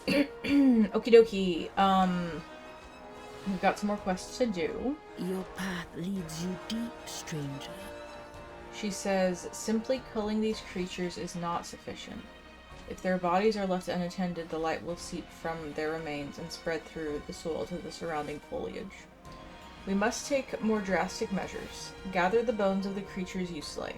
Okie dokie. We've got some more quests to do. Your path leads you deep, stranger. She says, simply culling these creatures is not sufficient. If their bodies are left unattended, the light will seep from their remains and spread through the soil to the surrounding foliage. We must take more drastic measures. Gather the bones of the creatures you slay.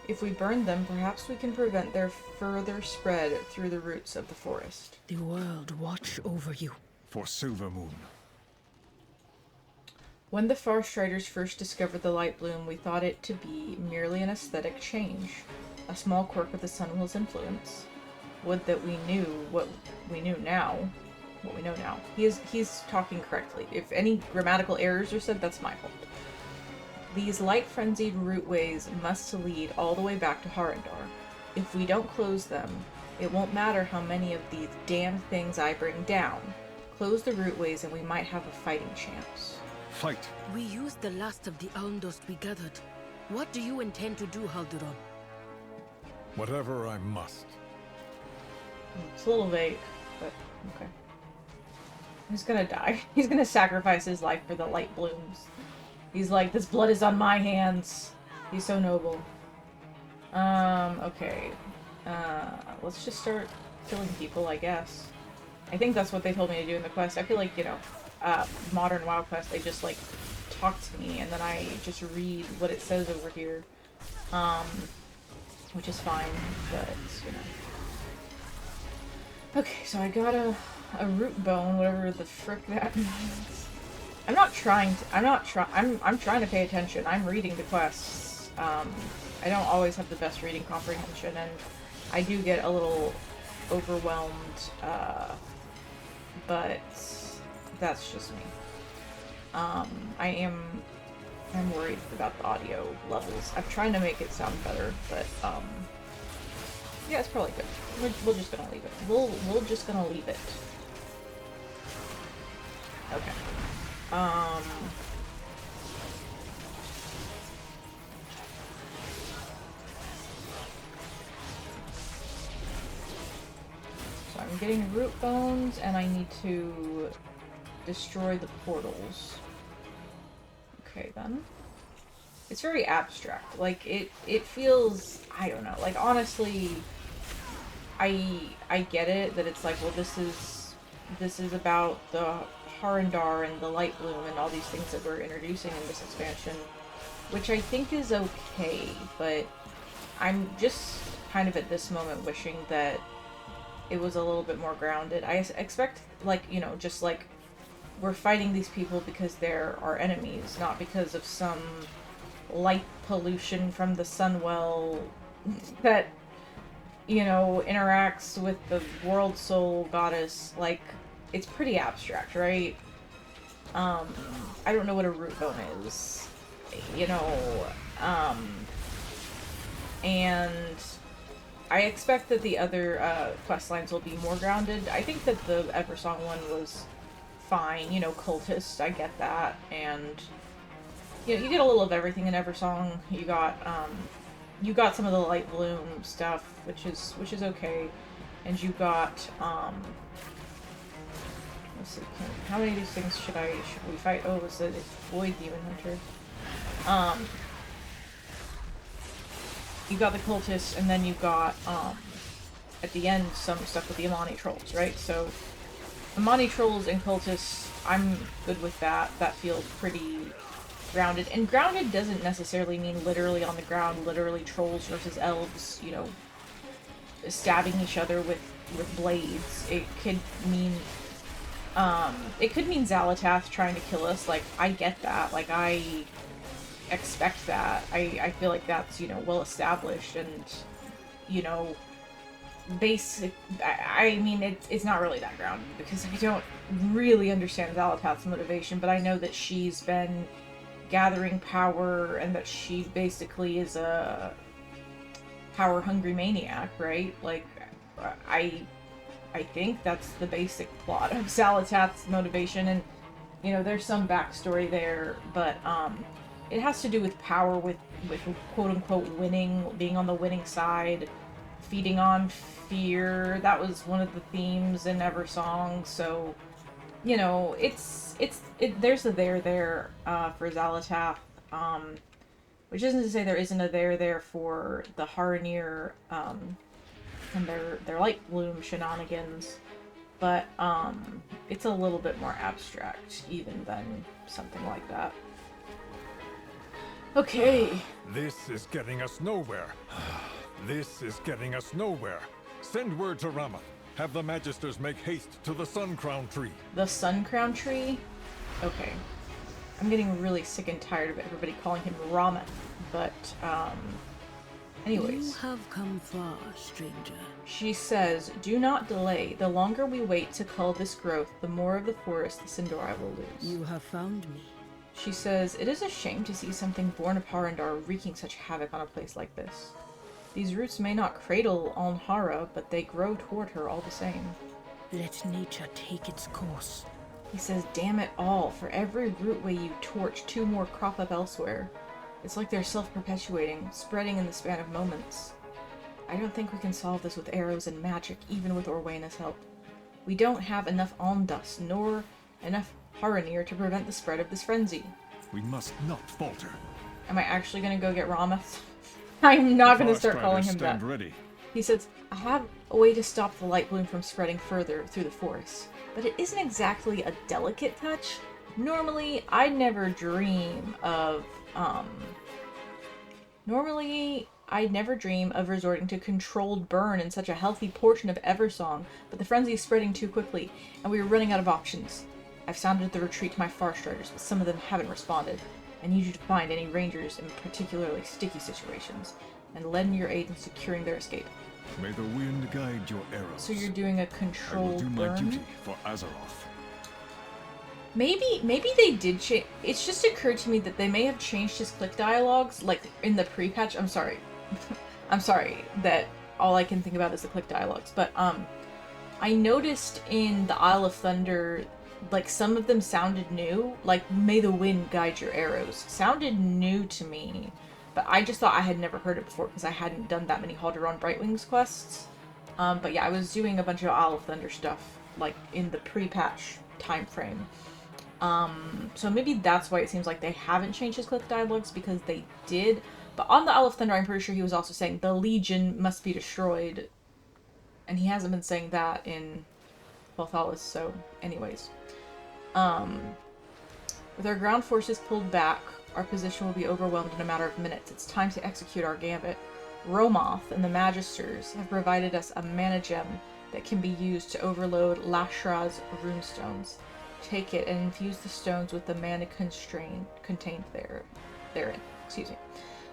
If we burn them, perhaps we can prevent their further spread through the roots of the forest. The world watch over you. For Silvermoon. When the Farstriders first discovered the light bloom, we thought it to be merely an aesthetic change, a small quirk of the Sunwell's influence. Would that we knew what we knew now. What we know now. He's talking correctly. If any grammatical errors are said, that's my fault. These light-frenzied rootways must lead all the way back to Harandar. If we don't close them, it won't matter how many of these damn things I bring down. Close the rootways and we might have a fighting chance. Fight. We used the last of the Almdust we gathered. What do you intend to do, Halduron? Whatever I must. It's a little vague, but okay. He's gonna die. He's gonna sacrifice his life for the light blooms. He's like, this blood is on my hands. He's so noble. Okay. Let's just start killing people, I guess. I think that's what they told me to do in the quest. I feel like, you know, modern WoW quest, they just, like, talk to me, and then I just read what it says over here. Which is fine, but, you know. Okay, so I got a root bone, whatever the frick that means. I'm trying to pay attention. I'm reading the quests. I don't always have the best reading comprehension, and I do get a little overwhelmed, but that's just me. I'm worried about the audio levels. I'm trying to make it sound better, but, yeah, it's probably good. We're just gonna leave it. We're just gonna leave it. Okay. So I'm getting root bones, and I need to destroy the portals. Okay, then. It's very abstract. Like, it feels, I don't know, like, honestly, I get it, that it's like, well, this is about the Harandar and the Light Bloom and all these things that we're introducing in this expansion, which I think is okay, but I'm just kind of at this moment wishing that it was a little bit more grounded. I expect, like, you know, just like, we're fighting these people because they're our enemies, not because of some light pollution from the Sunwell that, you know, interacts with the world soul goddess. Like, it's pretty abstract, right? I don't know what a root bone is, you know, and I expect that the other quest lines will be more grounded. I think that the Eversong one was fine, you know, cultist, I get that, and you know, you get a little of everything in Eversong. You got some of the Light Bloom stuff, which is okay, and you got let's see, how many of these things should we fight? Oh, it's Void Demon Hunter. You got the cultists, and then you got at the end some stuff with the Amani trolls, right? So Amani trolls and cultists, I'm good with that. That feels pretty grounded. And grounded doesn't necessarily mean literally on the ground, literally trolls versus elves, you know, stabbing each other with blades. It could mean Xalatath trying to kill us. Like, I get that. Like, I expect that. I feel like that's, you know, well established, and, you know, basic. I mean, it's not really that grounded, because I don't really understand Xalatath's motivation, but I know that she's been gathering power, and that she basically is a power-hungry maniac, right? Like, I think that's the basic plot of Xalatath's motivation, and, you know, there's some backstory there, but, it has to do with power, with quote-unquote winning, being on the winning side, feeding on fear. That was one of the themes in Eversong, so, you know, there's a there for Xal'atath, which isn't to say there isn't a there for the Haranir, and their light bloom shenanigans, but, it's a little bit more abstract, even than something like that. Okay. This is getting us nowhere. This is getting us nowhere. Send word to Ramath. Have the Magisters make haste to the Sun Crown Tree. The Sun Crown Tree? Okay. I'm getting really sick and tired of everybody calling him Ramath, but, anyways. You have come far, stranger. She says, do not delay. The longer we wait to cull this growth, the more of the forest the Sindari will lose. You have found me. She says, it is a shame to see something born of Harandar wreaking such havoc on a place like this. These roots may not cradle Alnhara, but they grow toward her all the same. Let nature take its course. He says, damn it all, for every rootway you torch, 2 more crop up elsewhere. It's like they're self-perpetuating, spreading in the span of moments. I don't think we can solve this with arrows and magic, even with Orwena's help. We don't have enough Alm dust, nor enough Haranir to prevent the spread of this frenzy. We must not falter. Am I actually gonna go get Ramath? I'm not gonna start calling him that. Stand ready. He says, I have a way to stop the light bloom from spreading further through the forest, but it isn't exactly a delicate touch. Normally, I'd never dream of, resorting to controlled burn in such a healthy portion of Eversong, but the frenzy is spreading too quickly, and we are running out of options. I've sounded the retreat to my Farstriders, but some of them haven't responded. I need you to find any rangers in particularly sticky situations, and lend your aid in securing their escape. May the wind guide your arrows. So you're doing a I will controlled do my burn? duty for Azeroth. Maybe they did change. It's just occurred to me that they may have changed his click dialogues, like in the pre-patch. I'm sorry. I'm sorry that all I can think about is the click dialogues. But I noticed in the Isle of Thunder, like some of them sounded new. Like "May the wind guide your arrows" sounded new to me, but I just thought I had never heard it before because I hadn't done that many Halderon Brightwings quests. But yeah, I was doing a bunch of Isle of Thunder stuff like in the pre-patch time frame. So maybe that's why it seems like they haven't changed his click dialogues, because they did. But on the Isle of Thunder, I'm pretty sure he was also saying the Legion must be destroyed. And he hasn't been saying that in Balthalis, so anyways. With our ground forces pulled back, our position will be overwhelmed in a matter of minutes. It's time to execute our gambit. Romoth and the Magisters have provided us a mana gem that can be used to overload Lashra's runestones. Take it and infuse the stones with the mana contained therein. Excuse me.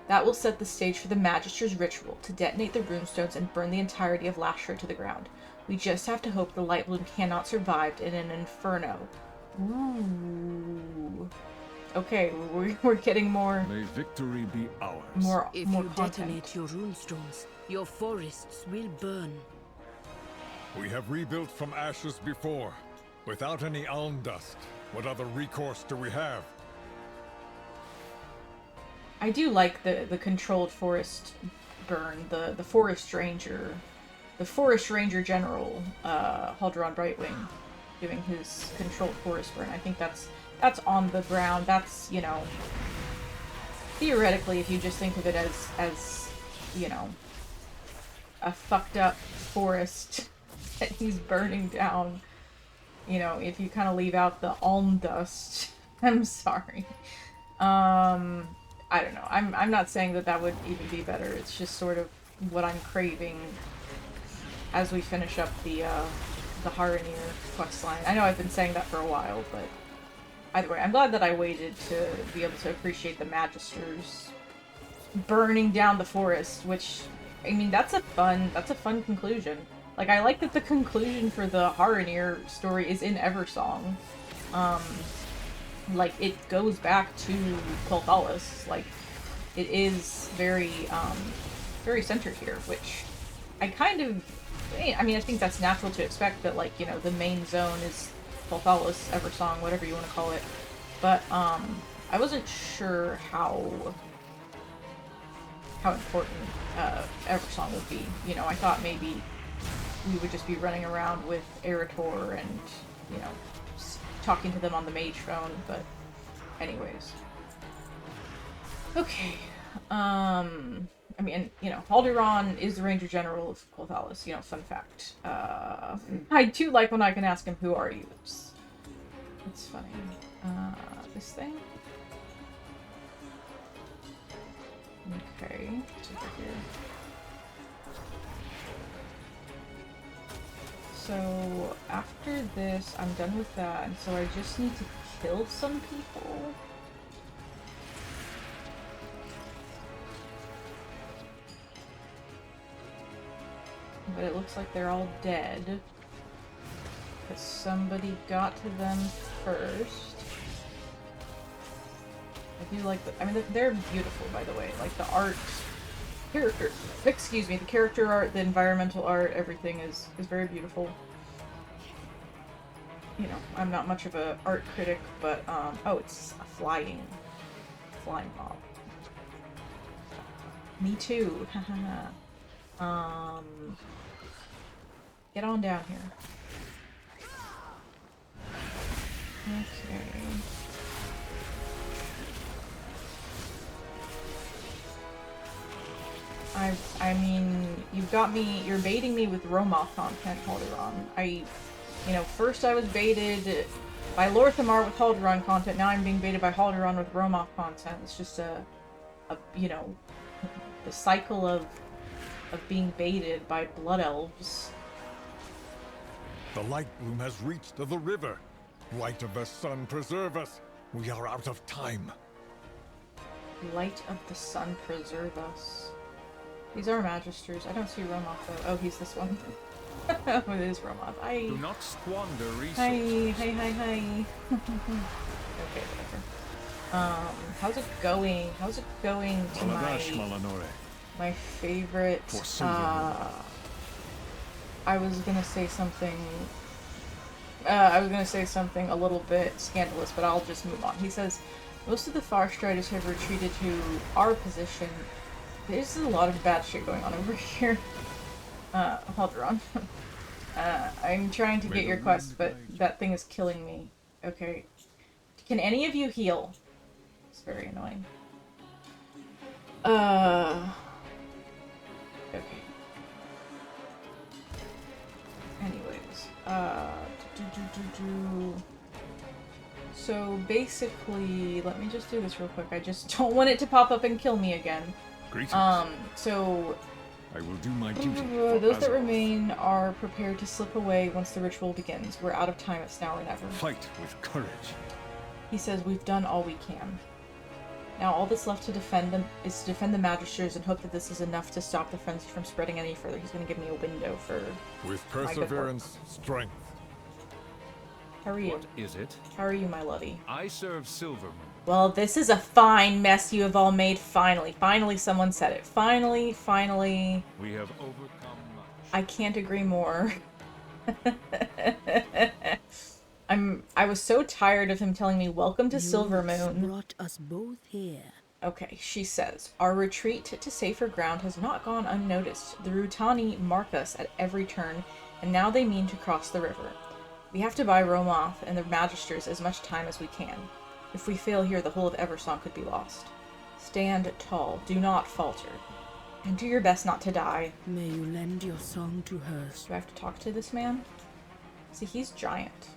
That will set the stage for the Magister's ritual to detonate the runestones and burn the entirety of Lashra to the ground. We just have to hope the light bloom cannot survive in an inferno. Ooh. Okay, we're getting more. May victory be ours. More If more you content. detonate your runestones, your forests will burn. We have rebuilt from ashes before, without any alm dust. What other recourse do we have? I do like the controlled forest burn, the forest ranger general, Halderon Brightwing, doing his controlled forest burn. I think that's on the ground. That's, you know, theoretically, if you just think of it as you know, a fucked up forest that he's burning down. You know, if you kind of leave out the alm dust. I'm sorry. I don't know. I'm not saying that would even be better. It's just sort of what I'm craving as we finish up the Haranir questline. I know I've been saying that for a while, but either way, I'm glad that I waited to be able to appreciate the Magisters burning down the forest, which, I mean, that's a fun conclusion. Like, I like that the conclusion for the Haranir story is in Eversong. Like, it goes back to Balthalis. Like, it is very centered here, which I kind of, I mean, I think that's natural to expect that, like, you know, the main zone is Balthalis, Eversong, whatever you want to call it. But, I wasn't sure how how important Eversong would be. You know, I thought maybe we would just be running around with Eretor and, you know, talking to them on the mage phone, but anyways. Okay. I mean, you know, Halduran is the Ranger General of Quothalis, you know, fun fact. I do like when I can ask him, who are you? It's funny. This thing? Okay, it's over here. So, after this, I'm done with that, and so I just need to kill some people. But it looks like they're all dead. Because somebody got to them first. I do like I mean, they're beautiful, by the way. Like, the art... Excuse me, the character art, the environmental art, everything is very beautiful. You know, I'm not much of an art critic, but, oh, it's a flying mob. Me too, get on down here. Okay. I mean, you're baiting me with Romoth content, Halduran. You know, first I was baited by Lorthamar with Halduran content, now I'm being baited by Halduran with Romoth content. It's just you know, the cycle of being baited by blood elves. The light bloom has reached the river. Light of the sun, preserve us. We are out of time. Light of the sun, preserve us. These are Magisters. I don't see Romoth though. Oh, he's this one. Oh, it is Romoth. Hi. Do not squander resources. Hi. Okay, whatever. How's it going? How's it going to my favorite, I was gonna say something a little bit scandalous, but I'll just move on. He says, most of the Farstriders have retreated to our position. There's a lot of bad shit going on over here. Halduran. I'm trying to get your quest, but that thing is killing me. Okay. Can any of you heal? It's very annoying. Okay. Anyways. So basically, let me just do this real quick. I just don't want it to pop up and kill me again. Greetings. So I will do my duty. Those that remain are prepared to slip away once the ritual begins. We're out of time, it's now or never. Fight with courage. He says we've done all we can. Now all that's left to defend them is to defend the Magisters and hope that this is enough to stop the frenzy from spreading any further. He's going to give me a window for with perseverance, strength. How are you? What is it? How are you, my lovey? I serve Silvermoon. Well, this is a fine mess you have all made. Finally, someone said it. Finally. We have overcome much. I can't agree more. I was so tired of him telling me, welcome to Silvermoon. Brought us both here. Okay, she says, our retreat to safer ground has not gone unnoticed. The Rutani mark us at every turn, and now they mean to cross the river. We have to buy Romoth and the Magisters as much time as we can. If we fail here, the whole of Eversong could be lost. Stand tall, do not falter, and do your best not to die. May you lend your song to hers. Do I have to talk to this man? See, he's giant.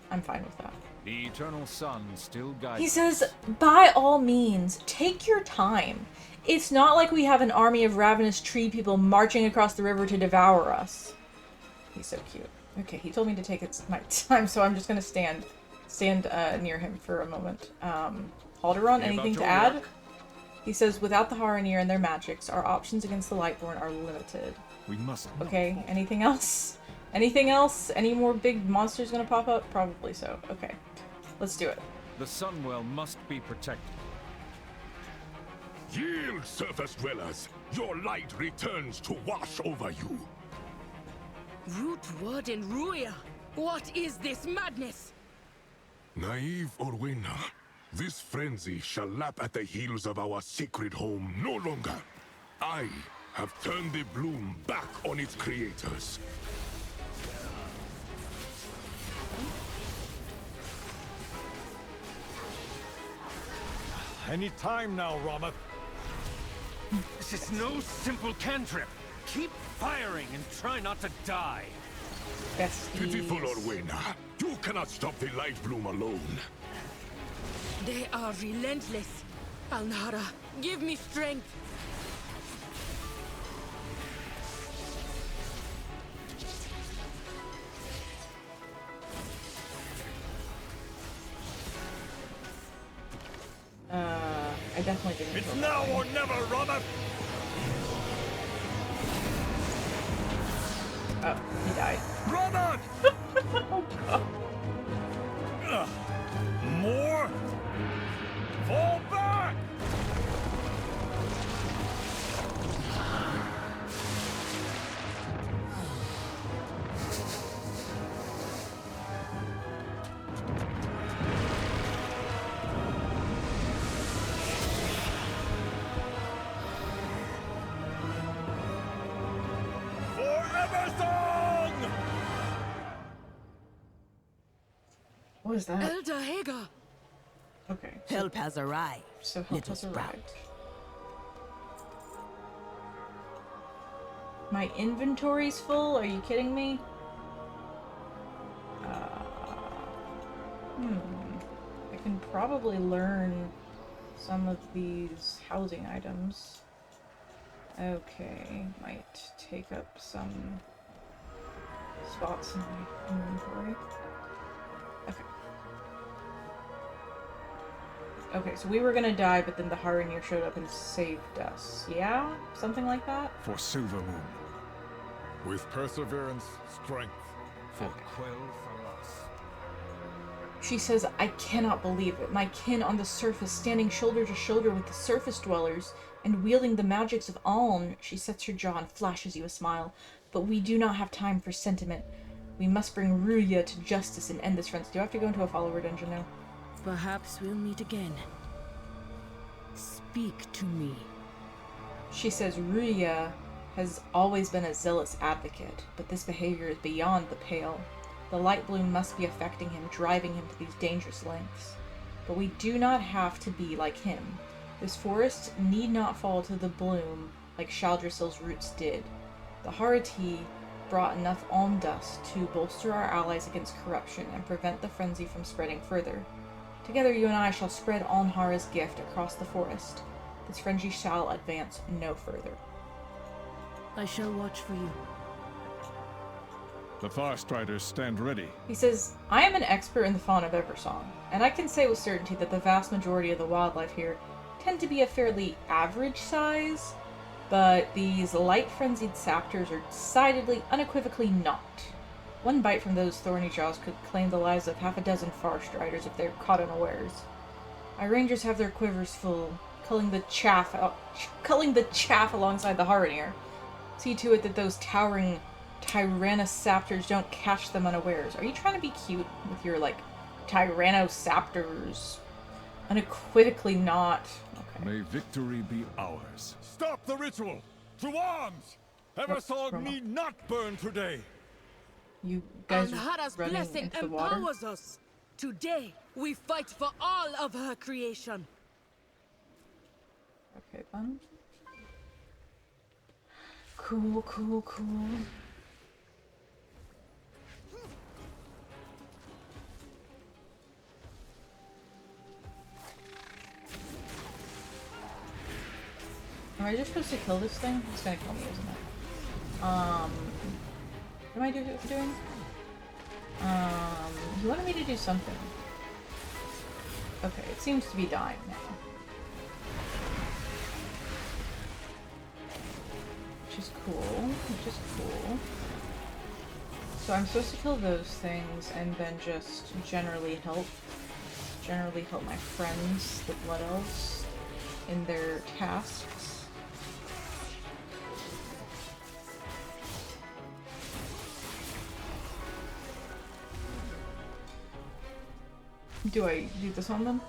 I'm fine with that. The eternal sun still guides. He says, by all means, take your time. It's not like we have an army of ravenous tree people marching across the river to devour us. He's so cute. Okay, he told me to take my time, so I'm just gonna stand near him for a moment. Halduran, anything to add? Work? He says, without the Haranir and their magics, our options against the Lightborn are limited. We must. Okay, anything else? Anything else? Any more big monsters gonna pop up? Probably so. Okay, let's do it. The Sunwell must be protected. Yield, surface dwellers! Your light returns to wash over you! Root word in Ruia! What is this madness? Naive Orwena, This frenzy shall lap at the heels of our sacred home no longer. I have turned the bloom back on its creators. Any time now, Ramath. This is no simple cantrip. Keep firing and try not to die. Pitiful Besties. Orwena, you cannot stop the light bloom alone. They are relentless. Alnara, give me strength. I definitely didn't. It's kill now that or thing. never, Ramath! Oh, he died. Ramath! Oh god. Ugh. More? Fall back! Forever Song! What was that? Elder Hagar. Okay. So, Help has arrived. so help little has sprout. arrived. My inventory's full? Are you kidding me? I can probably learn some of these housing items. Okay, might take up some spots in my inventory. Okay. Okay, so we were gonna die, but then the Harinir showed up and saved us. Yeah? Something like that? For Silver Moon. With perseverance, strength. For Quell Faras. She says, I cannot believe it. My kin on the surface, standing shoulder to shoulder with the surface dwellers, and wielding the magics of Aln. She sets her jaw and flashes you a smile. But we do not have time for sentiment. We must bring Ruya to justice and end this frenzy. Do I have to go into a follower dungeon now? Perhaps we'll meet again. Speak to me. She says Ruya has always been a zealous advocate, but this behavior is beyond the pale. The light bloom must be affecting him, driving him to these dangerous lengths. But we do not have to be like him. This forest need not fall to the bloom like Shaldrasil's roots did. The Harati brought enough alm dust to bolster our allies against corruption and prevent the frenzy from spreading further. Together you and I shall spread Alnhara's gift across the forest. This frenzy shall advance no further. I shall watch for you. The Farstriders stand ready. He says, I am an expert in the fauna of Eversong, and I can say with certainty that the vast majority of the wildlife here tend to be a fairly average size, but these light-frenzied saptors are decidedly, unequivocally not. One bite from those thorny jaws could claim the lives of half a dozen Farstriders if they're caught unawares. Our rangers have their quivers full, culling the chaff alongside the Harinir. See to it that those towering Tyrannosaptors don't catch them unawares. Are you trying to be cute with your, like, Tyrannosaptors? Unequivocally not. Okay. May victory be ours. Stop the ritual! To arms! Eversong Roma. need not burn today! You guys Alnara's running blessing into the water? empowers us. Today, we fight for all of her creation. Okay, then. Cool, cool, cool. Am I just supposed to kill this thing? It's gonna kill me, isn't it? What am I doing? He wanted me to do something. Okay, it seems to be dying now. Which is cool. So I'm supposed to kill those things and then just generally help my friends, the Blood Elves, in their tasks. Do I do this on them?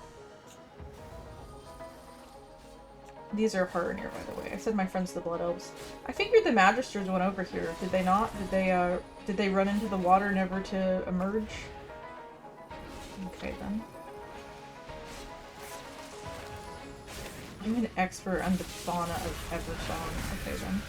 These are Haranir, by the way. I said my friends the Blood Elves. I figured the Magisters went over here. Did they not? Did they run into the water never to emerge? Okay, then. I'm an expert on the fauna of Eversong. Okay, then.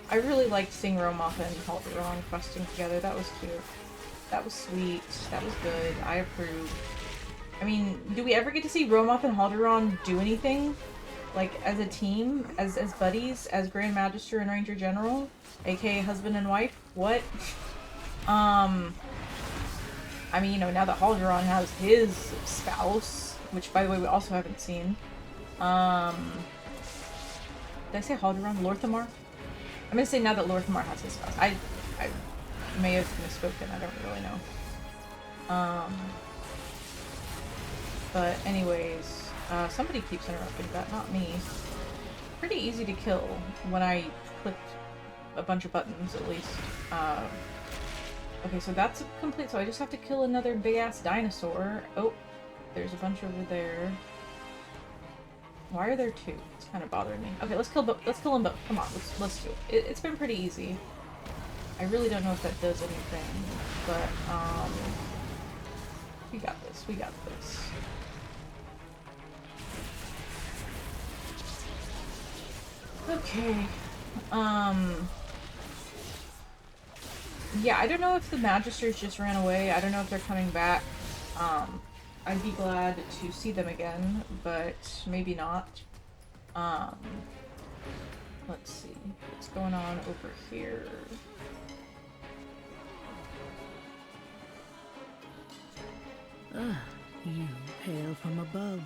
I really liked seeing Romoth and Halderon questing together. That was cute. That was sweet. That was good. I approve. I mean, do we ever get to see Romoth and Halderon do anything? Like, as a team? As buddies? As Grand Magister and Ranger General? AKA husband and wife? What? I mean, you know, now that Halderon has his spouse, which, by the way, we also haven't seen. Did I say Halderon? Lorthamar? I'm gonna say now that Lorthamar has his spouse. I may have misspoken, I don't really know. But anyways, somebody keeps interrupting that, not me. Pretty easy to kill when I clicked a bunch of buttons, at least. Okay, so that's complete, so I just have to kill another big-ass dinosaur. Oh, there's a bunch over there. Why are there two? It's kind of bothering me. Okay, let's kill them both. Come on, let's do it. It's been pretty easy. I really don't know if that does anything, but we got this. We got this. Okay. Yeah, I don't know if the Magisters just ran away. I don't know if they're coming back. I'd be glad to see them again, but maybe not. Let's see. What's going on over here? Ah, you hail from above.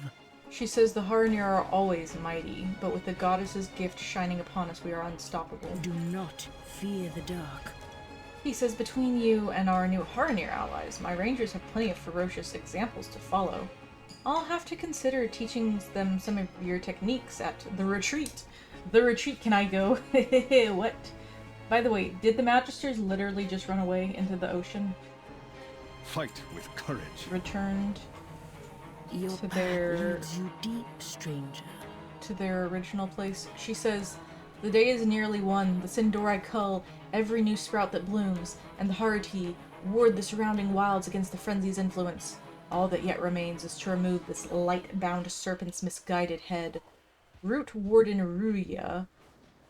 She says the Haranir are always mighty, but with the goddess's gift shining upon us, we are unstoppable. Do not fear the dark. He says, between you and our new Haranir allies, my rangers have plenty of ferocious examples to follow. I'll have to consider teaching them some of your techniques at the retreat. The retreat, can I go? What? By the way, did the Magisters literally just run away into the ocean? Fight with courage. Returned Your to path their... leads you deep, stranger. to their original place. She says, the day is nearly won, the Sindorai cull every new sprout that blooms, and the Harati ward the surrounding wilds against the frenzy's influence. All that yet remains is to remove this light-bound serpent's misguided head. Root Warden Ruya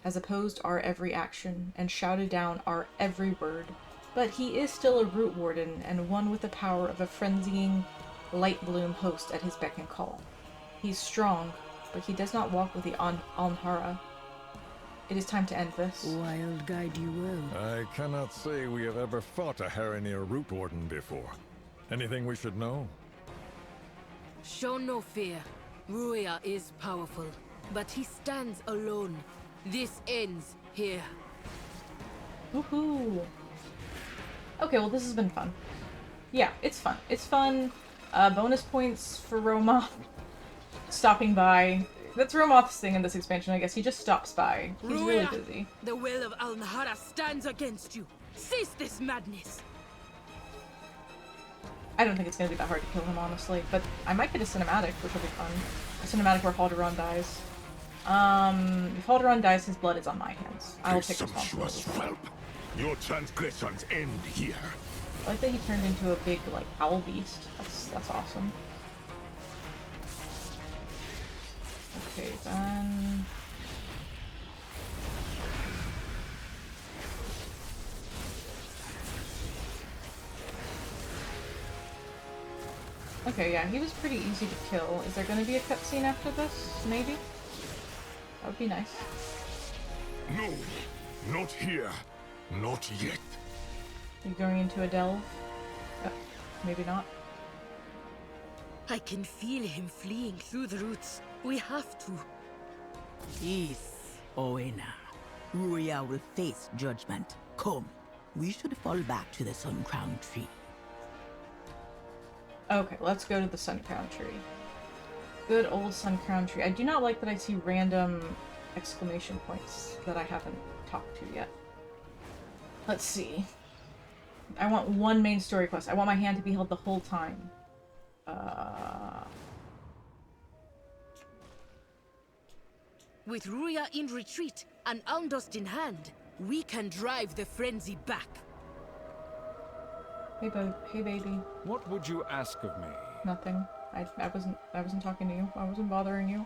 has opposed our every action, and shouted down our every word, but he is still a Root Warden, and one with the power of a frenzying light-bloom host at his beck and call. He's strong, but he does not walk with the Alnhara. It is time to end this. Wild guide you will. I cannot say we have ever fought a Haranir Root Warden before. Anything we should know? Show no fear. Ruya is powerful, but he stands alone. This ends here. Woohoo! Okay, well this has been fun. Yeah, it's fun. It's fun. Bonus points for Romoth stopping by. That's Romoth's thing in this expansion, I guess. He just stops by. He's really Ruya, busy. the will of Alnahara stands against you. Cease this madness. I don't think it's gonna be that hard to kill him, honestly. But I might get a cinematic, which will be fun. A cinematic where Halderon dies. If Halderon dies, his blood is on my hands. I'll take Presumptuous responsibility. whelp. Your transgressions end here. I like that he turned into a big, like, owl beast. That's awesome. Okay, then... Okay, yeah, he was pretty easy to kill. Is there gonna be a cutscene after this? Maybe? That would be nice. No, not here. Not yet. You going into a delve? Maybe not. I can feel him fleeing through the roots. We have to. Peace, Oena. Ruya will face judgment. Come, we should fall back to the Sun Crown Tree. Okay, let's go to the Sun Crown Tree. Good old Sun Crown Tree. I do not like that I see random exclamation points that I haven't talked to yet. Let's see. I want one main story quest. I want my hand to be held the whole time. With Ruya in retreat and Almdust in hand, we can drive the frenzy back. Hey, hey, baby. What would you ask of me? Nothing. I wasn't talking to you. I wasn't bothering you.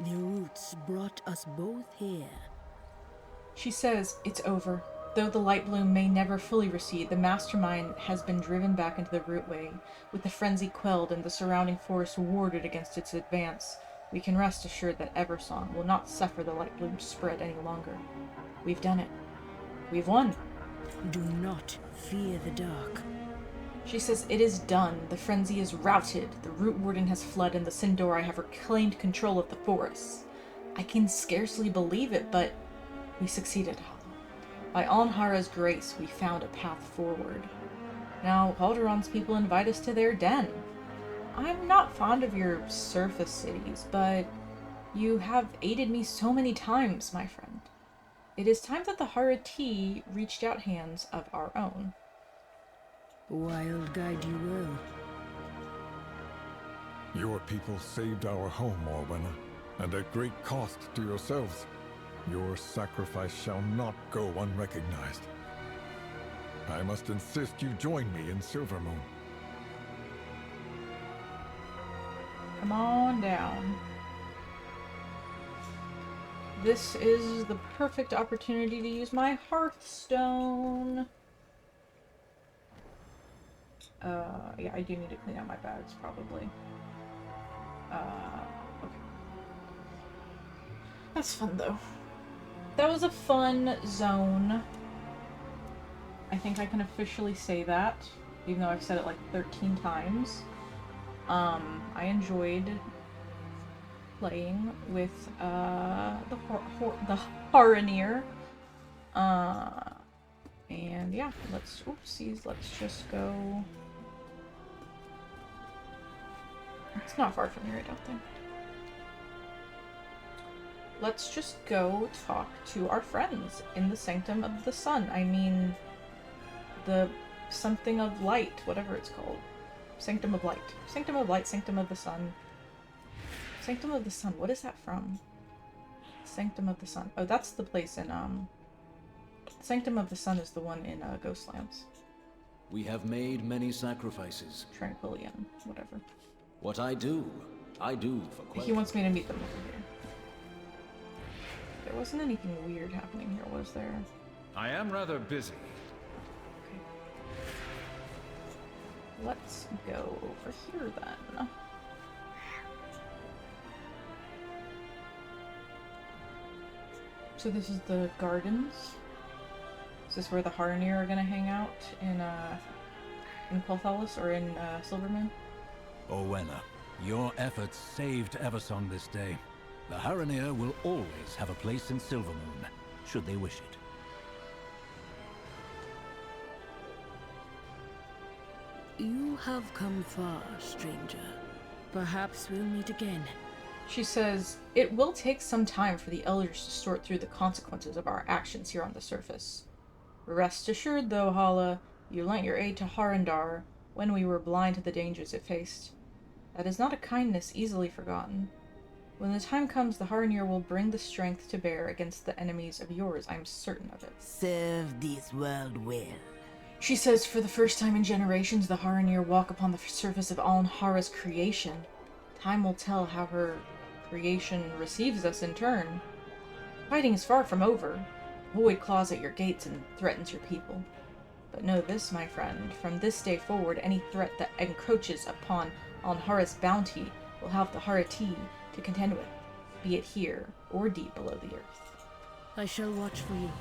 The roots brought us both here. She says it's over. Though the light bloom may never fully recede, the mastermind has been driven back into the rootway. With the frenzy quelled and the surrounding forest warded against its advance, we can rest assured that Eversong will not suffer the light bloom's spread any longer. We've done it. We've won. Do not fear the dark. She says it is done. The frenzy is routed. The root warden has fled and the Sindori have reclaimed control of the forests. I can scarcely believe it, but we succeeded, Hollow. By Alnhara's grace, we found a path forward. Now, Calderon's people invite us to their den. I'm not fond of your surface cities, but you have aided me so many times, my friend. It is time that the Harati reached out hands of our own. Wild guide you will. Your people saved our home, Orwenna, and at great cost to yourselves. Your sacrifice shall not go unrecognized. I must insist you join me in Silvermoon. Come on down. This is the perfect opportunity to use my Hearthstone. Yeah, I do need to clean out my bags, probably. Okay. That's fun, though. That was a fun zone. I think I can officially say that, even though I've said it like 13 times. I enjoyed playing with the Haraneer. And yeah, let's just go. It's not far from here, I don't think. Let's just go talk to our friends in the Sanctum of the Sun. I mean, the something of light, whatever it's called. Sanctum of Light. Sanctum of Light, Sanctum of the Sun. Sanctum of the Sun, what is that from? Sanctum of the Sun. Oh, that's the place in, Sanctum of the Sun is the one in, Ghostlands. We have made many sacrifices. Tranquillian, whatever. What I do for Quelch. He wants me to meet them over here. There wasn't anything weird happening here, was there? I am rather busy. Okay. Let's go over here then. So this is the gardens. Is this where the Haraneer are gonna hang out in Quel'Thalas or in Silvermoon? Orwenna, your efforts saved Eversong this day. The Haraneer will always have a place in Silvermoon, should they wish it. You have come far, stranger. Perhaps we'll meet again. She says, it will take some time for the elders to sort through the consequences of our actions here on the surface. Rest assured, though, Hala, you lent your aid to Harandar when we were blind to the dangers it faced. That is not a kindness easily forgotten. When the time comes, the Haraneer will bring the strength to bear against the enemies of yours, I am certain of it. Serve this world well. She says, for the first time in generations, the Haraneer walk upon the surface of Alnhara's creation. Time will tell how her creation receives us in turn. Fighting is far from over. Void claws at your gates and threatens your people. But know this, my friend, from this day forward, any threat that encroaches upon Alnhara's bounty will have the Harati to contend with, be it here or deep below the earth. I shall watch for you.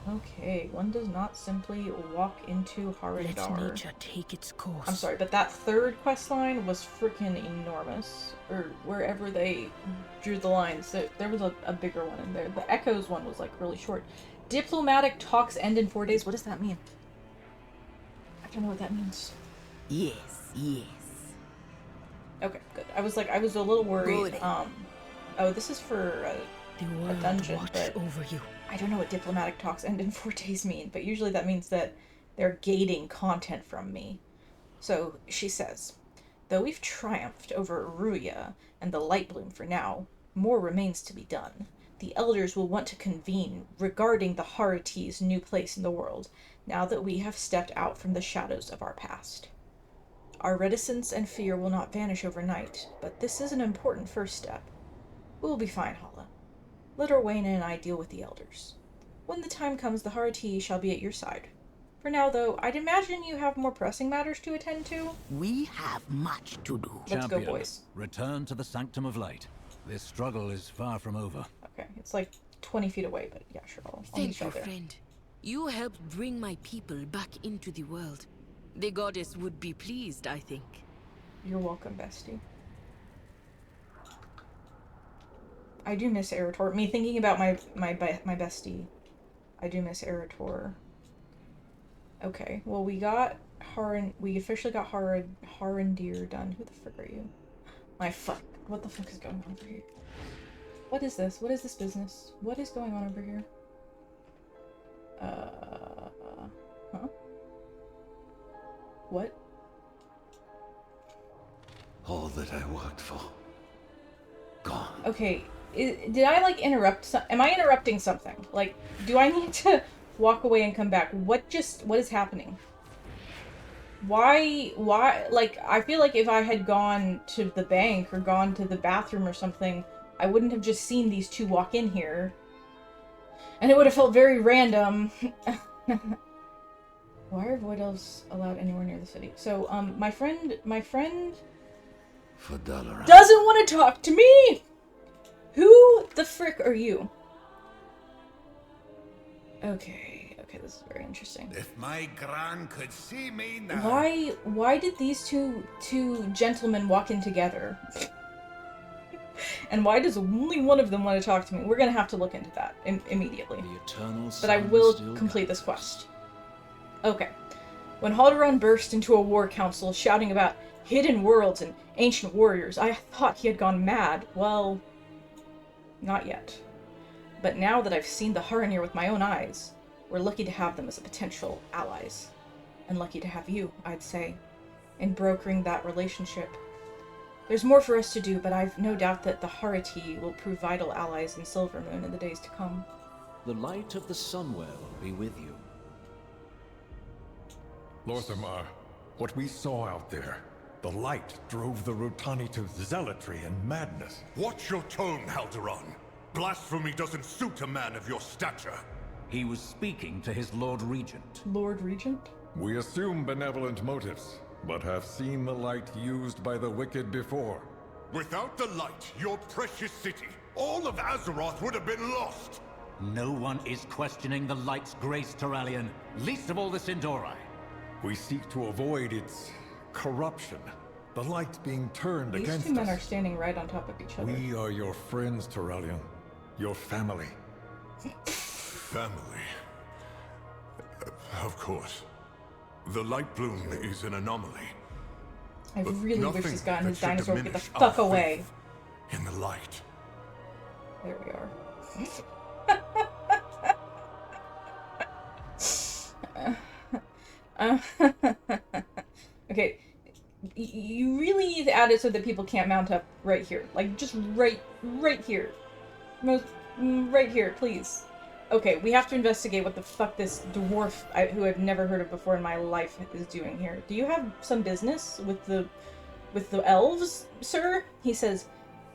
Okay, one does not simply walk into Let Harandar. nature take its course. I'm sorry, but that third quest line was freaking enormous. Or wherever they drew the lines. There was a bigger one in there. The Echoes one was like really short. Diplomatic talks end in 4 days. What does that mean? I don't know what that means. Yes, yes. Okay, good. I was a little worried. Good. Oh, this is for The a world dungeon, watch but over you. I don't know what diplomatic talks end in Fortes mean, but usually that means that they're gating content from me. So she says, though we've triumphed over Ruya and the Lightbloom for now, more remains to be done. The elders will want to convene regarding the Haratee's new place in the world, now that we have stepped out from the shadows of our past. Our reticence and fear will not vanish overnight, but this is an important first step. We'll be fine, Hala. Let Orwena and I deal with the elders. When the time comes, the Haratee shall be at your side. For now, though, I'd imagine you have more pressing matters to attend to. We have much to do. Let's go, boys. Return to the Sanctum of Light. This struggle is far from over. Okay, it's like 20 feet away, but yeah, sure, I'll meet Thank you you, there. friend. You helped bring my people back into the world. The goddess would be pleased, I think. You're welcome, bestie. I do miss Eretor. Me thinking about my bestie. I do miss Eretor. Okay, well we got we officially got Harendir done. Who the frick are you? What the fuck is going on over here? What is this? What is this business? What is going on over here? Huh? What? All that I worked for. Gone. Okay, did I like interrupt? Am I interrupting something? Like, do I need to walk away and come back? What is happening? Why, like, I feel like if I had gone to the bank or gone to the bathroom or something, I wouldn't have just seen these two walk in here. And it would have felt very random. Why are Void Elves allowed anywhere near the city? So, my friend For Dalaran. doesn't want to talk to me! Who the frick are you? Okay, this is very interesting. If my gran could see me now. Why did these two gentlemen walk in together? And why does only one of them want to talk to me? We're gonna have to look into that immediately. The eternal But I sun will still complete this guides. quest. Okay. When Halderon burst into a war council shouting about hidden worlds and ancient warriors, I thought he had gone mad. Well, not yet. But now that I've seen the Haranir with my own eyes, we're lucky to have them as potential allies. And lucky to have you, I'd say, in brokering that relationship. There's more for us to do, but I've no doubt that the Haratee will prove vital allies in Silvermoon in the days to come. The light of the Sunwell be with you. Lorthamar, what we saw out there, the light drove the Rotani to zealotry and madness. Watch your tone, Halderon. Blasphemy doesn't suit a man of your stature. He was speaking to his Lord Regent. Lord Regent? We assume benevolent motives, but have seen the light used by the wicked before. Without the light, your precious city, all of Azeroth would have been lost. No one is questioning the light's grace, Turalyon, least of all the Sindori. We seek to avoid its corruption, the light being turned These against two men us. are standing right on top of each other. We are your friends, Turalyon. Your family. Family. Of course. The Lightbloom is an anomaly. I but really wish nothing this guy and that his should dinosaur would get the diminish our fuck away. faith in the light. There we are. Okay, you really need to add it so that people can't mount up right here. Like, just right here. Right here, please. Okay, we have to investigate what the fuck this dwarf, who I've never heard of before in my life, is doing here. Do you have some business with the elves, sir? He says,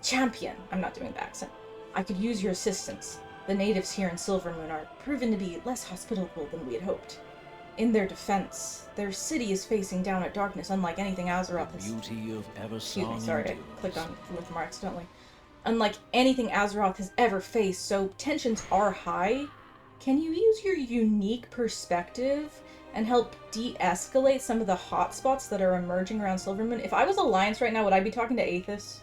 Champion. I'm not doing the accent. I could use your assistance. The natives here in Silvermoon are proven to be less hospitable than we had hoped. In their defense, their city is facing down at darkness unlike anything Azeroth has... Beauty of Excuse me, Eversong sorry, I endures. clicked on Lorthamar accidentally. Unlike anything Azeroth has ever faced, so tensions are high. Can you use your unique perspective and help de-escalate some of the hotspots that are emerging around Silvermoon? If I was Alliance right now, would I be talking to Aethys?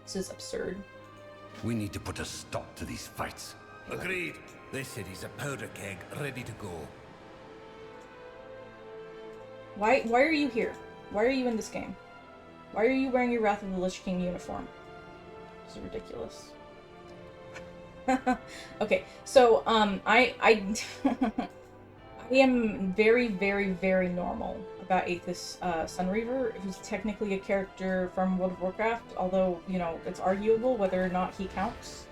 This is absurd. We need to put a stop to these fights. Agreed. This city's a powder keg, ready to go. Why are you here? Why are you in this game? Why are you wearing your Wrath of the Lich King uniform? This is ridiculous. Okay, so I I am very, very, very normal about Aethys Sunreaver, who's technically a character from World of Warcraft, although, you know, it's arguable whether or not he counts.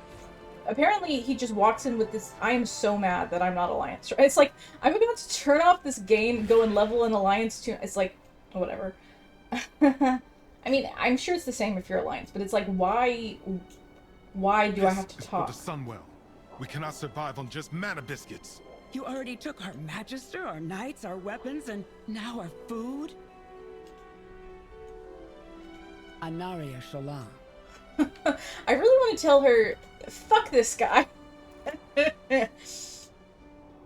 Apparently, he just walks in with this, I am so mad that I'm not Alliance. It's like, I'm about to turn off this game, go and level an Alliance to, it's like, whatever. I mean, I'm sure it's the same if you're Alliance, but it's like, why do I have to talk? The Sunwell. We cannot survive on just mana biscuits. You already took our Magister, our knights, our weapons, and now our food? Anaria Shallan. I really want to tell her, fuck this guy.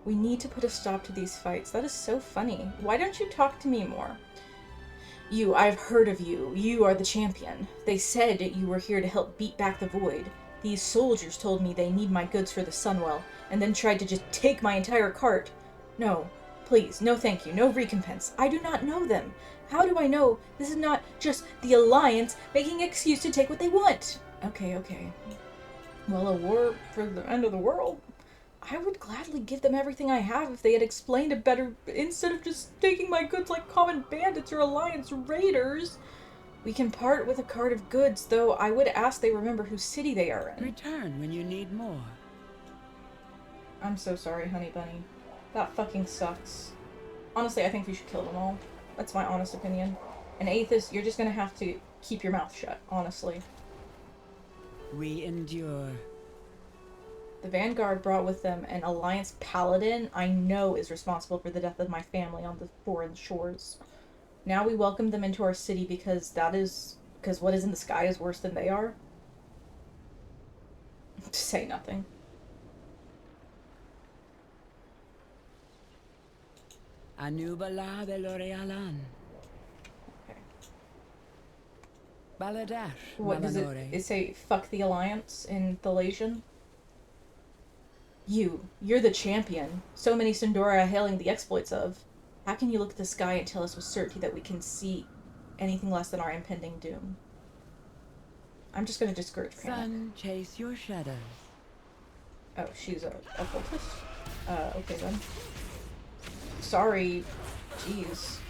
We need to put a stop to these fights. That is so funny. Why don't you talk to me more? You, I've heard of you. You are the champion. They said you were here to help beat back the Void. These soldiers told me they need my goods for the Sunwell, and then tried to just take my entire cart. No, please, no thank you, no recompense. I do not know them. How do I know this is not just the Alliance making an excuse to take what they want? Okay. Well, a war for the end of the world? I would gladly give them everything I have if they had explained it better, instead of just taking my goods like common bandits or Alliance raiders. We can part with a cart of goods, though I would ask they remember whose city they are in. Return when you need more. I'm so sorry, honey bunny. That fucking sucks. Honestly, I think we should kill them all. That's my honest opinion. And Aethys, you're just gonna have to keep your mouth shut, honestly. We endure. The Vanguard brought with them an Alliance paladin I know is responsible for the death of my family on the foreign shores. Now we welcome them into our city because what is in the sky is worse than they are? To say nothing. Anubala Belorialan. Okay. Baladash. What does it say? Fuck the Alliance in Thalasian? You're the champion. So many Sindora hailing the exploits of. How can you look at the sky and tell us with certainty that we can see anything less than our impending doom? I'm just gonna discourage Panic. Sun, chase your shadows. Oh, she's a cultist? Okay then. Sorry. Jeez.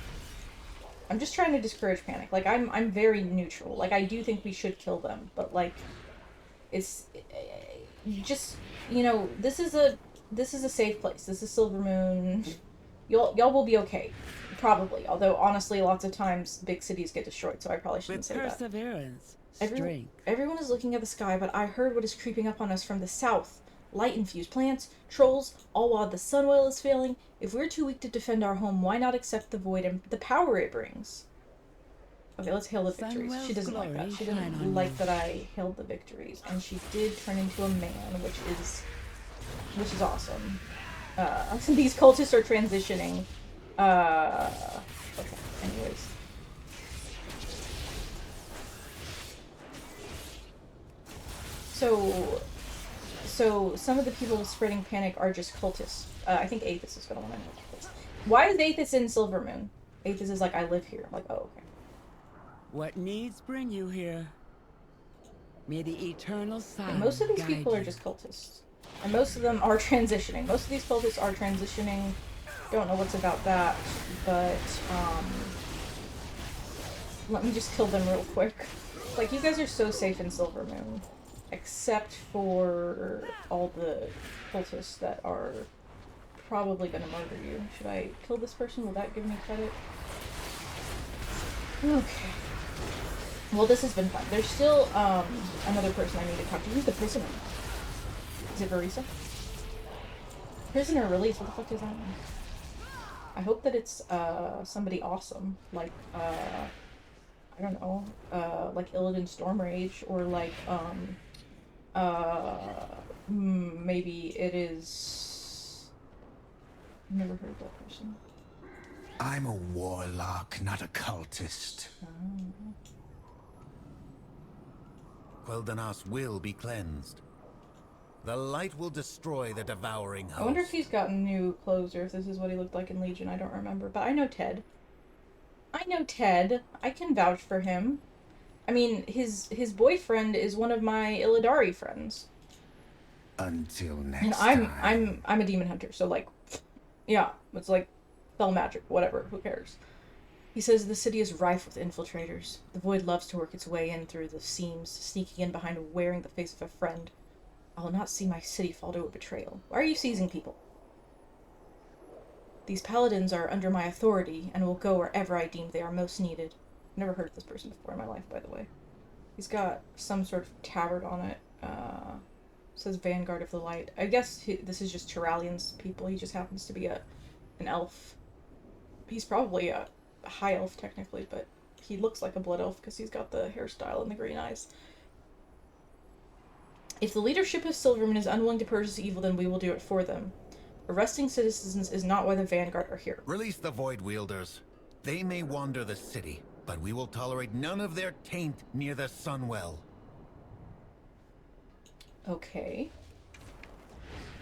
I'm just trying to discourage Panic. Like, I'm very neutral. Like, I do think we should kill them, but like, it's just, you know, this is a safe place. This is Silvermoon. Y'all will be okay. Probably. Although, honestly, lots of times big cities get destroyed, so I probably shouldn't say that. Perseverance. Everyone is looking at the sky, but I heard what is creeping up on us from the south. Light-infused plants, trolls, all while the Sunwell is failing. If we're too weak to defend our home, why not accept the Void and the power it brings? Okay, let's hail the victories. She doesn't like that. She didn't like that I hailed the victories. And she did turn into a man, which is awesome. These cultists are transitioning. Okay, anyways. So some of the people spreading panic are just cultists. I think Aethys is gonna want to know this. Why is Aethys in Silvermoon? Aethys is like, I live here. I'm like, oh, okay. What needs bring you here? May the eternal silence most of these people are just cultists. And most of them are transitioning. Most of these cultists are transitioning. Don't know what's about that, but let me just kill them real quick. Like, you guys are so safe in Silvermoon. Except for all the cultists that are probably gonna murder you. Should I kill this person? Will that give me credit? Okay. Well, this has been fun. There's still another person I need to talk to. Who's the prisoner? Is it Verisa? Prisoner release? What the fuck is that? I hope that it's somebody awesome. Like, I don't know. Like Illidan Stormrage, or like, maybe it is... I've never heard of that person. I'm a warlock, not a cultist. Oh. Quel'Danas will be cleansed. The light will destroy the devouring host. I wonder if he's gotten new clothes, or if this is what he looked like in Legion. I don't remember. But I know Ted. I can vouch for him. I mean, his boyfriend is one of my Illidari friends. Until next And I'm a demon hunter, so like, yeah, it's like spell magic, whatever, who cares? He says the city is rife with infiltrators. The void loves to work its way in through the seams, sneaking in behind wearing the face of a friend. I will not see my city fall to a betrayal. Why are you seizing people? These paladins are under my authority and will go wherever I deem they are most needed. Never heard of this person before in my life, by the way. He's got some sort of tabard on it. Says Vanguard of the Light. I guess this is just Tyrallian's people. He just happens to be an elf. He's probably a high elf technically, but he looks like a blood elf because he's got the hairstyle and the green eyes. If the leadership of Silvermoon is unwilling to purge this evil, then we will do it for them. Arresting citizens is not why the Vanguard are here. Release the Void Wielders. They may wander the city, but we will tolerate none of their taint near the Sunwell. Okay.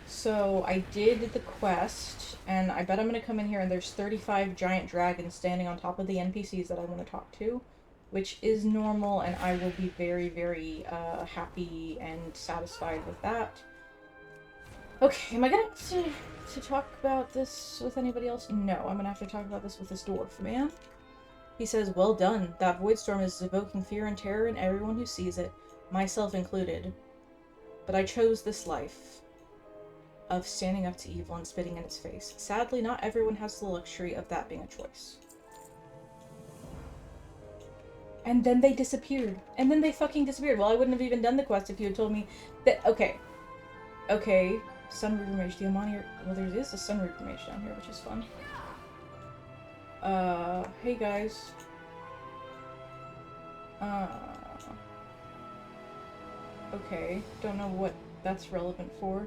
So I did the quest, and I bet I'm going to come in here and there's 35 giant dragons standing on top of the NPCs that I want to talk to, which is normal, and I will be very, very happy and satisfied with that. Okay, am I going to talk about this with anybody else? No, I'm going to have to talk about this with this dwarf man. He says, well done. That void storm is evoking fear and terror in everyone who sees it, myself included. But I chose this life of standing up to evil and spitting in its face. Sadly, not everyone has the luxury of that being a choice. And then they disappeared. And then they fucking disappeared. Well, I wouldn't have even done the quest if you had told me that... Okay. Okay. Sunreaper Mage, the Amani... Well, there is a Sunreaper Mage down here, which is fun. Hey guys. Okay. Don't know what that's relevant for.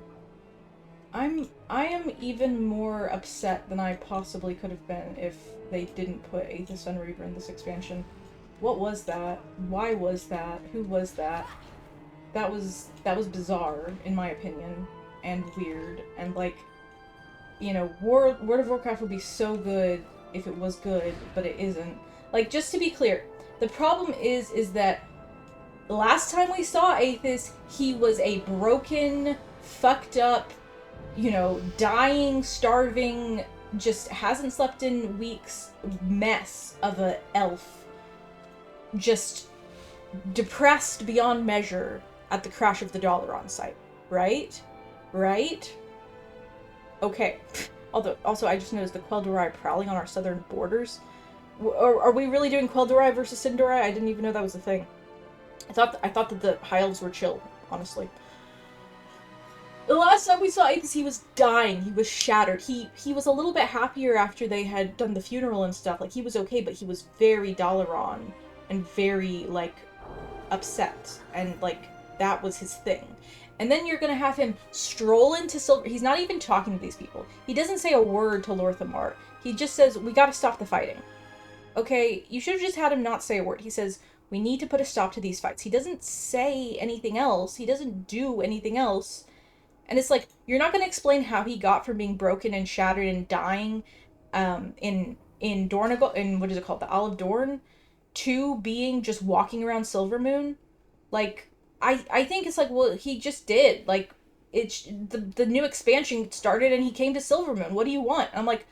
I am even more upset than I possibly could have been if they didn't put Aethys Sunreaper in this expansion. What was that? Why was that? Who was that? That was bizarre, in my opinion, and weird, and like, you know, World of Warcraft would be so good if it was good, but it isn't. Like, just to be clear, the problem is that last time we saw Aethys, he was a broken, fucked up, you know, dying, starving, just hasn't slept in weeks mess of a elf. Just depressed beyond measure at the crash of the Dalaran site. Right? Right? Okay. Although, also, I just noticed the Quel'Dorai prowling on our southern borders. Are we really doing Quel'Dorai versus Sin'Dorai? I didn't even know that was a thing. I thought that the High Elves were chill, honestly. The last time we saw Aethys, he was dying. He was shattered. He was a little bit happier after they had done the funeral and stuff. Like, he was okay, but he was very Dalaran and very, like, upset. And, like, that was his thing. And then you're gonna have him stroll into Silver... He's not even talking to these people. He doesn't say a word to Lor'themar. He just says, we gotta stop the fighting. Okay, you should have just had him not say a word. He says, we need to put a stop to these fights. He doesn't say anything else. He doesn't do anything else. And it's like, you're not going to explain how he got from being broken and shattered and dying in Dornogal, in what is it called, the Isle of Dorn, to being just walking around Silvermoon. Like, I think it's like, well, he just did. Like, it's the new expansion started and he came to Silvermoon. What do you want? I'm like,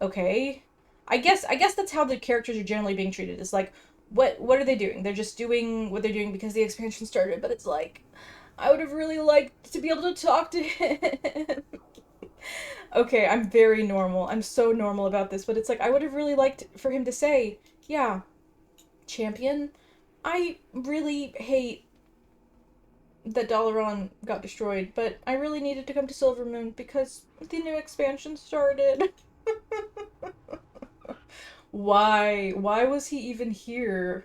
okay. I guess that's how the characters are generally being treated. It's like, what are they doing? They're just doing what they're doing because the expansion started, but it's like, I would have really liked to be able to talk to him. Okay, I'm very normal. I'm so normal about this, but it's like, I would have really liked for him to say, yeah, champion, I really hate that Dalaran got destroyed, but I really needed to come to Silvermoon because the new expansion started. Why? Why was he even here?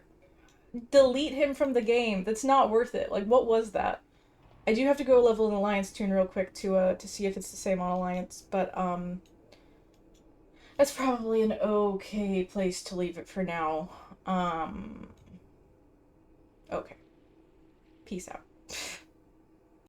Delete him from the game. That's not worth it. Like, what was that? I do have to go level an Alliance tune real quick to see if it's the same on Alliance, but, that's probably an okay place to leave it for now. Okay. Peace out.